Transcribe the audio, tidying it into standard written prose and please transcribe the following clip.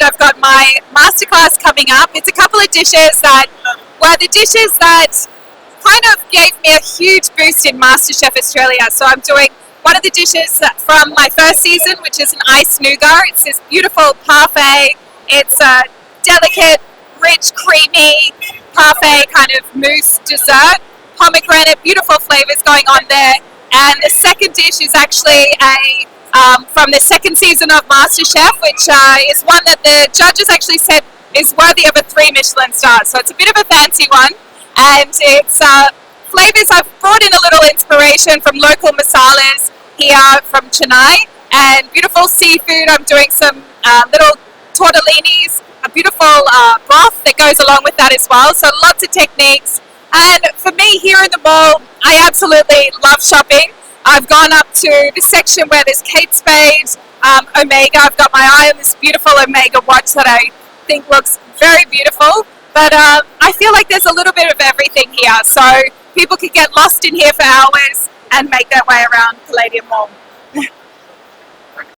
excited. I've got my masterclass coming up. It's a couple of dishes that were the dishes that kind of gave me a huge boost in MasterChef Australia. So I'm doing one of the dishes from my first season, which is an iced nougat. It's this beautiful parfait. It's a delicate, rich, creamy parfait kind of mousse dessert. Pomegranate, beautiful flavors going on there. And the second dish is actually from the second season of MasterChef, which is one that the judges actually said is worthy of a 3 Michelin stars. So it's a bit of a fancy one. And it's flavors. I've brought in a little inspiration from local masalas here from Chennai and beautiful seafood. I'm doing some little tortellinis, a beautiful broth that goes along with that as well. So lots of techniques. And for me here in the mall, I absolutely love shopping. I've gone up to the section where there's Kate Spade, Omega. I've got my eye on this beautiful Omega watch that I think looks very beautiful. But I feel like there's a little bit of everything here. So people could get lost in here for hours and make their way around Palladium Mall.